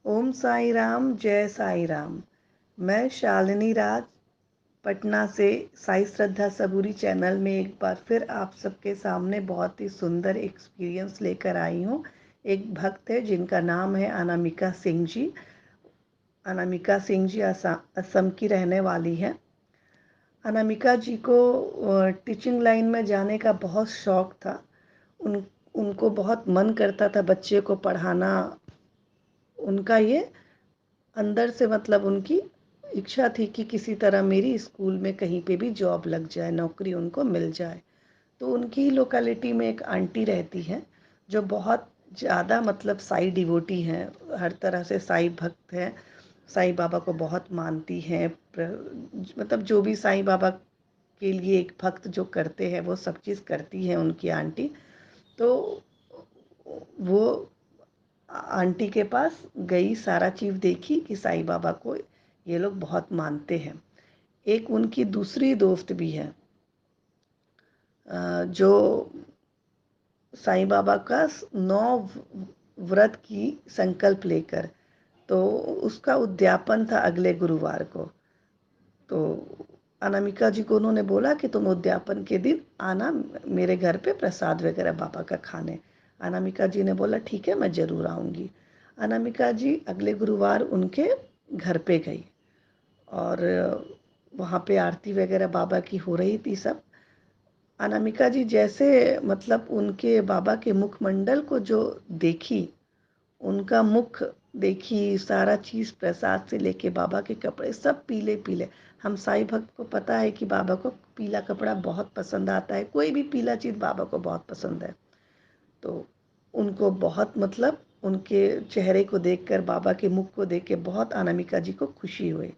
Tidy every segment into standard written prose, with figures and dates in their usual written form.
ओम साई राम, जय साई राम। मैं शालिनी राज पटना से साई श्रद्धा सबूरी चैनल में एक बार फिर आप सबके सामने बहुत ही सुंदर एक्सपीरियंस लेकर आई हूँ। एक भक्त है जिनका नाम है अनामिका सिंह जी। अनामिका सिंह जी असम की रहने वाली है। अनामिका जी को टीचिंग लाइन में जाने का बहुत शौक था। उन उनको बहुत मन करता था बच्चे को पढ़ाना। उनका ये अंदर से मतलब उनकी इच्छा थी कि किसी तरह मेरी स्कूल में कहीं पे भी जॉब लग जाए, नौकरी उनको मिल जाए। तो उनकी लोकेलिटी में एक आंटी रहती हैं जो बहुत ज़्यादा मतलब साई डिवोटी हैं, हर तरह से साई भक्त हैं, साईं बाबा को बहुत मानती हैं। मतलब जो भी साईं बाबा के लिए एक भक्त जो करते हैं वो सब चीज़ करती हैं उनकी आंटी। तो वो आंटी के पास गई, सारा चीज़ देखी कि साईं बाबा को ये लोग बहुत मानते हैं। एक उनकी दूसरी दोस्त भी है जो साईं बाबा का 9 व्रत की संकल्प लेकर, तो उसका उद्यापन था अगले गुरुवार को। तो अनामिका जी को उन्होंने बोला कि तुम उद्यापन के दिन आना मेरे घर पे प्रसाद वगैरह बाबा का खाने। अनामिका जी ने बोला ठीक है, मैं ज़रूर आऊँगी। अनामिका जी अगले गुरुवार उनके घर पे गई और वहाँ पे आरती वगैरह बाबा की हो रही थी सब। अनामिका जी जैसे मतलब उनके बाबा के मुखमंडल को जो देखी, उनका मुख देखी, सारा चीज़ प्रसाद से लेके बाबा के कपड़े सब पीले पीले। हम साईं भक्त को पता है कि बाबा को पीला कपड़ा बहुत पसंद आता है, कोई भी पीला चीज़ बाबा को बहुत पसंद है। तो उनको बहुत मतलब उनके चेहरे को देखकर, बाबा के मुख को देख के बहुत अनामिका जी को खुशी हुई।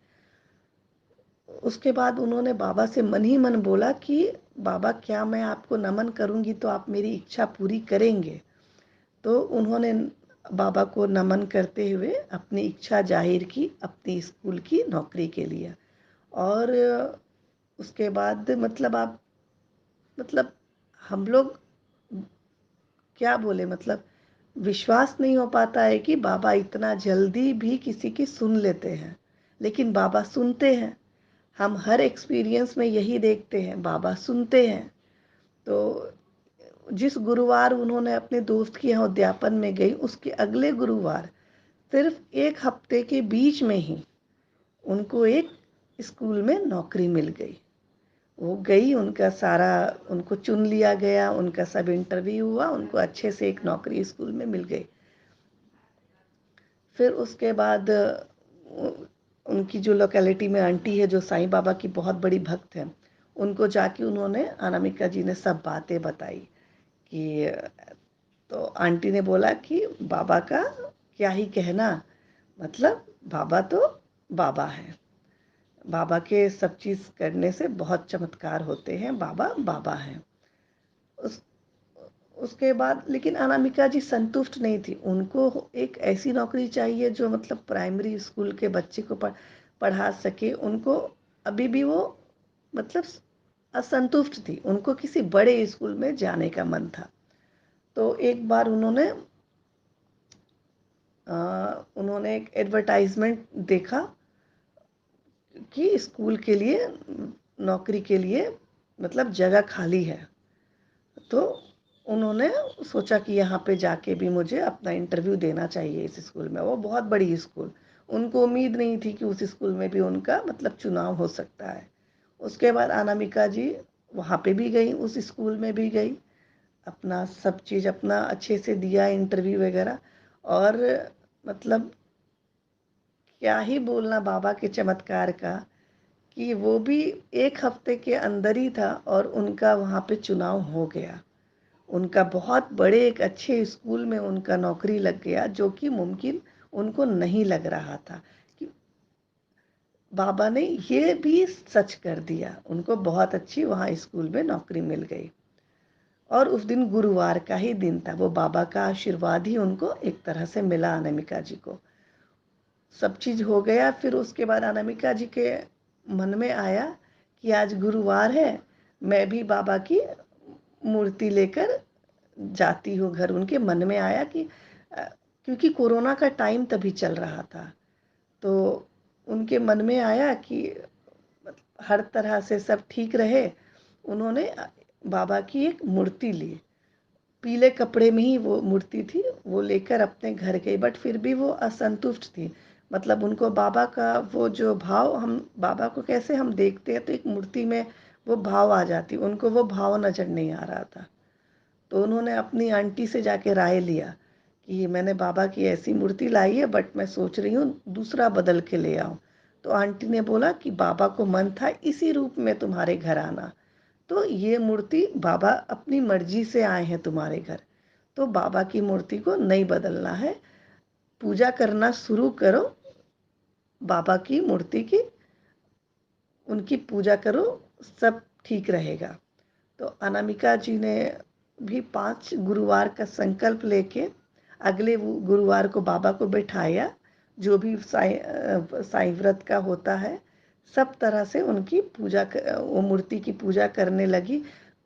उसके बाद उन्होंने बाबा से मन ही मन बोला कि बाबा, क्या मैं आपको नमन करूंगी तो आप मेरी इच्छा पूरी करेंगे? तो उन्होंने बाबा को नमन करते हुए अपनी इच्छा जाहिर की अपनी स्कूल की नौकरी के लिए। और उसके बाद मतलब आप मतलब हम लोग क्या बोले, मतलब विश्वास नहीं हो पाता है कि बाबा इतना जल्दी भी किसी की सुन लेते हैं। लेकिन बाबा सुनते हैं। हम हर एक्सपीरियंस में यही देखते हैं, बाबा सुनते हैं। तो जिस गुरुवार उन्होंने अपने दोस्त के यहाँ उद्यापन में गई, उसके अगले गुरुवार सिर्फ एक हफ्ते के बीच में ही उनको एक स्कूल में नौकरी मिल गई। वो गई, उनका सारा उनको चुन लिया गया, उनका सब इंटरव्यू हुआ, उनको अच्छे से एक नौकरी स्कूल में मिल गई। फिर उसके बाद उनकी जो लोकेलिटी में आंटी है जो साईं बाबा की बहुत बड़ी भक्त है, उनको जाके उन्होंने अनामिका जी ने सब बातें बताई कि तो आंटी ने बोला कि बाबा का क्या ही कहना, मतलब बाबा तो बाबा है। बाबा के सब चीज़ करने से बहुत चमत्कार होते हैं, बाबा बाबा हैं। उस उसके बाद लेकिन अनामिका जी संतुष्ट नहीं थी। उनको एक ऐसी नौकरी चाहिए जो मतलब प्राइमरी स्कूल के बच्चे को पढ़ा सके। उनको अभी भी वो मतलब असंतुष्ट थी, उनको किसी बड़े स्कूल में जाने का मन था। तो एक बार उन्होंने एक एडवर्टाइजमेंट देखा कि स्कूल के लिए नौकरी के लिए मतलब जगह खाली है। तो उन्होंने सोचा कि यहाँ पे जाके भी मुझे अपना इंटरव्यू देना चाहिए इस स्कूल में। वो बहुत बड़ी स्कूल, उनको उम्मीद नहीं थी कि उस स्कूल में भी उनका मतलब चुनाव हो सकता है। उसके बाद अनामिका जी वहाँ पे भी गई, उस स्कूल में भी गई, अपना सब चीज़ अपना अच्छे से दिया इंटरव्यू वगैरह। और मतलब क्या ही बोलना बाबा के चमत्कार का कि वो भी एक हफ्ते के अंदर ही था और उनका वहाँ पे चुनाव हो गया। उनका बहुत बड़े एक अच्छे स्कूल में उनका नौकरी लग गया, जो कि मुमकिन उनको नहीं लग रहा था कि बाबा ने ये भी सच कर दिया। उनको बहुत अच्छी वहाँ स्कूल में नौकरी मिल गई। और उस दिन गुरुवार का ही दिन था। वो बाबा का आशीर्वाद ही उनको एक तरह से मिला अनामिका जी को। सब चीज़ हो गया। फिर उसके बाद अनामिका जी के मन में आया कि आज गुरुवार है, मैं भी बाबा की मूर्ति लेकर जाती हूँ घर। उनके मन में आया कि क्योंकि कोरोना का टाइम तभी चल रहा था। तो उनके मन में आया कि हर तरह से सब ठीक रहे। उन्होंने बाबा की एक मूर्ति ली, पीले कपड़े में ही वो मूर्ति थी, वो लेकर अपने घर गई। बट फिर भी वो असंतुष्ट थी। मतलब उनको बाबा का वो जो भाव, हम बाबा को कैसे हम देखते हैं तो एक मूर्ति में वो भाव आ जाती, उनको वो भाव नजर नहीं आ रहा था। तो उन्होंने अपनी आंटी से जाके राय लिया कि मैंने बाबा की ऐसी मूर्ति लाई है, बट मैं सोच रही हूँ दूसरा बदल के ले आऊँ। तो आंटी ने बोला कि बाबा को मन था इसी रूप में तुम्हारे घर आना, तो ये मूर्ति बाबा अपनी मर्जी से आए हैं तुम्हारे घर, तो बाबा की मूर्ति को नहीं बदलना है, पूजा करना शुरू करो बाबा की मूर्ति की, उनकी पूजा करो, सब ठीक रहेगा। तो अनामिका जी ने भी 5 गुरुवार का संकल्प लेके अगले गुरुवार को बाबा को बैठाया, जो भी साईं व्रत का होता है सब तरह से उनकी पूजा, वो मूर्ति की पूजा करने लगी।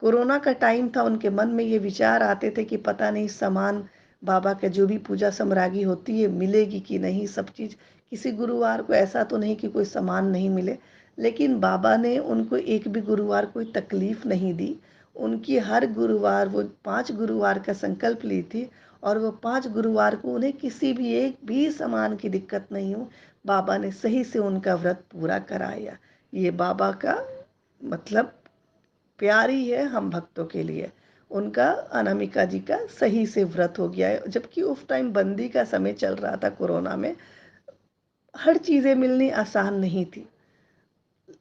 कोरोना का टाइम था, उनके मन में ये विचार आते थे कि पता नहीं सामान बाबा के जो भी पूजा सामग्री होती है मिलेगी कि नहीं, सब चीज़, किसी गुरुवार को ऐसा तो नहीं कि कोई सामान नहीं मिले। लेकिन बाबा ने उनको एक भी गुरुवार कोई तकलीफ नहीं दी। उनकी हर गुरुवार, वो 5 गुरुवार का संकल्प ली थी, और वो 5 गुरुवार को उन्हें किसी भी एक भी सामान की दिक्कत नहीं हो, बाबा ने सही से उनका व्रत पूरा कराया। ये बाबा का मतलब प्यार ही है हम भक्तों के लिए। उनका अनामिका जी का सही से व्रत हो गया है, जबकि उस टाइम बंदी का समय चल रहा था कोरोना में, हर चीज़ें मिलनी आसान नहीं थी,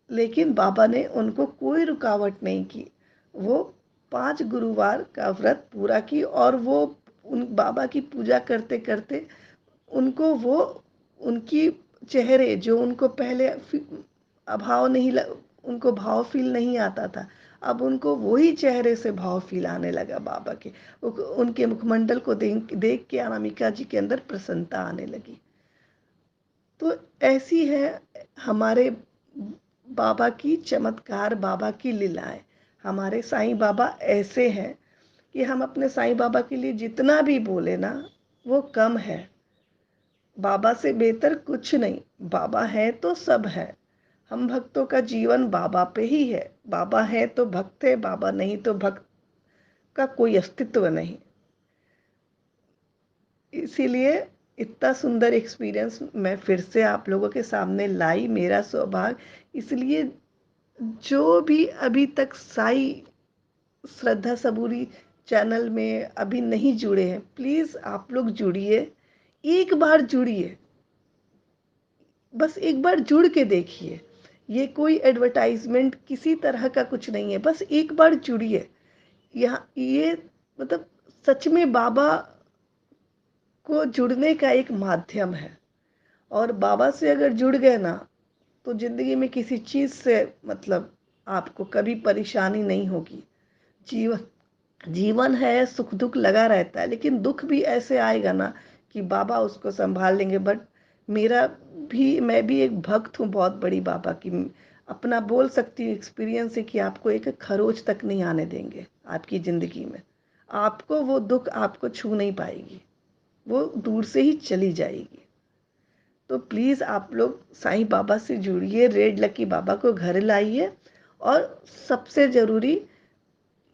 लेकिन बाबा ने उनको कोई रुकावट नहीं की। वो 5 गुरुवार का व्रत पूरा की, और वो उन बाबा की पूजा करते करते उनको वो उनकी चेहरे जो उनको पहले अभाव नहीं उनको भाव फील नहीं आता था, अब उनको वही चेहरे से भाव फील आने लगा बाबा के। उनके मुखमंडल को देख देख के अनामिका जी के अंदर प्रसन्नता आने लगी। तो ऐसी है हमारे बाबा की चमत्कार, बाबा की लीलाएं। हमारे साईं बाबा ऐसे हैं कि हम अपने साईं बाबा के लिए जितना भी बोले ना वो कम है। बाबा से बेहतर कुछ नहीं, बाबा है तो सब है। हम भक्तों का जीवन बाबा पे ही है। बाबा है तो भक्त है, बाबा नहीं तो भक्त का कोई अस्तित्व नहीं। इसीलिए इतना सुंदर एक्सपीरियंस मैं फिर से आप लोगों के सामने लाई, मेरा सौभाग्य। इसलिए जो भी अभी तक साई श्रद्धा सबूरी चैनल में अभी नहीं जुड़े हैं, प्लीज़ आप लोग जुड़िए, एक बार जुड़िए, बस एक बार जुड़ के देखिए। ये कोई एडवर्टाइजमेंट किसी तरह का कुछ नहीं है, बस एक बार जुड़िए। यहाँ ये मतलब सच में बाबा को जुड़ने का एक माध्यम है, और बाबा से अगर जुड़ गए ना तो जिंदगी में किसी चीज़ से मतलब आपको कभी परेशानी नहीं होगी। जीवन जीवन है, सुख दुख लगा रहता है, लेकिन दुख भी ऐसे आएगा ना कि बाबा उसको संभाल लेंगे। बट मेरा भी, मैं भी एक भक्त हूँ बहुत बड़ी बाबा की। अपना बोल सकती हूँ एक्सपीरियंस है कि आपको एक खरोच तक नहीं आने देंगे आपकी ज़िंदगी में। आपको वो दुख आपको छू नहीं पाएगी, वो दूर से ही चली जाएगी। तो प्लीज़ आप लोग साईं बाबा से जुड़िए, रेड लकी बाबा को घर लाइए, और सबसे ज़रूरी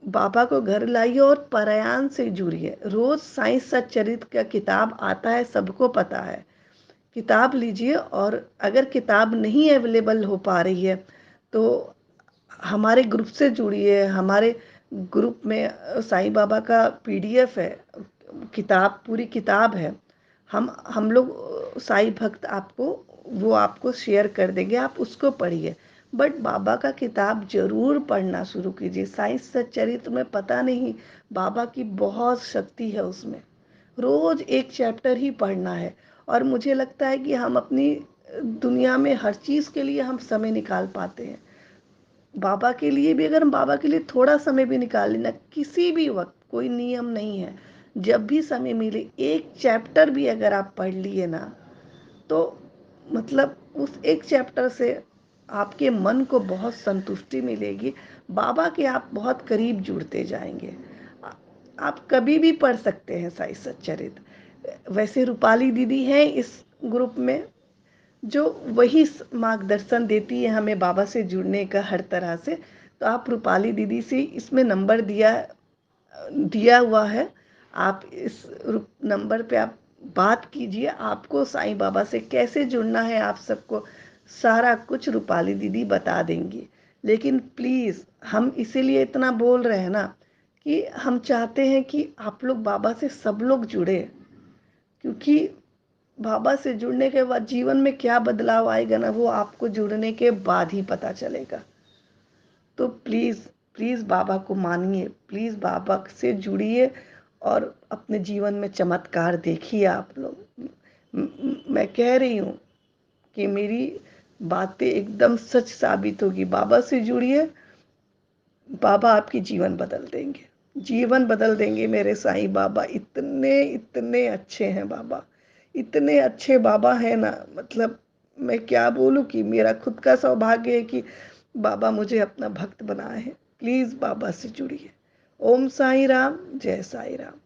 बाबा को घर लाइए और पारायण से जुड़िए। रोज साईं सच्चरित का किताब आता है, सबको पता है, किताब लीजिए। और अगर किताब नहीं अवेलेबल हो पा रही है तो हमारे ग्रुप से जुड़िए। हमारे ग्रुप में साईं बाबा का पीडीएफ है, किताब, पूरी किताब है। हम लोग साईं भक्त आपको वो आपको शेयर कर देंगे, आप उसको पढ़िए। बट बाबा का किताब जरूर पढ़ना शुरू कीजिए। साईं सच्चरित्र में पता नहीं, बाबा की बहुत शक्ति है उसमें। रोज एक चैप्टर ही पढ़ना है। और मुझे लगता है कि हम अपनी दुनिया में हर चीज़ के लिए हम समय निकाल पाते हैं। बाबा के लिए भी अगर हम बाबा के लिए थोड़ा समय भी निकाल लेना, किसी भी वक्त, कोई नियम नहीं है, जब भी समय मिले एक चैप्टर भी अगर आप पढ़ लिए ना, तो मतलब उस एक चैप्टर से आपके मन को बहुत संतुष्टि मिलेगी, बाबा के आप बहुत करीब जुड़ते जाएंगे। आप कभी भी पढ़ सकते हैं साईं सच्चरित्र। वैसे रूपाली दीदी हैं इस ग्रुप में, जो वही मार्गदर्शन देती है हमें बाबा से जुड़ने का हर तरह से। तो आप रूपाली दीदी से, इसमें नंबर दिया हुआ है, आप इस नंबर पे आप बात कीजिए। आपको साईं बाबा से कैसे जुड़ना है आप सबको सारा कुछ रूपाली दीदी बता देंगी। लेकिन प्लीज़ हम इसीलिए इतना बोल रहे हैं ना कि हम चाहते हैं कि आप लोग बाबा से सब लोग जुड़े, क्योंकि बाबा से जुड़ने के बाद जीवन में क्या बदलाव आएगा ना, वो आपको जुड़ने के बाद ही पता चलेगा। तो प्लीज़ प्लीज़ बाबा को मानिए, प्लीज़ बाबा से जुड़िए और अपने जीवन में चमत्कार देखिए आप लोग। मैं कह रही हूँ कि मेरी बातें एकदम सच साबित होगी। बाबा से जुड़िए, बाबा आपकी जीवन बदल देंगे, जीवन बदल देंगे। मेरे साईं बाबा इतने इतने अच्छे हैं बाबा, इतने अच्छे बाबा हैं ना, मतलब मैं क्या बोलूँ कि मेरा खुद का सौभाग्य है कि बाबा मुझे अपना भक्त बनाए हैं। प्लीज़ बाबा से जुड़िए। ओम साईं राम, जय साईं राम।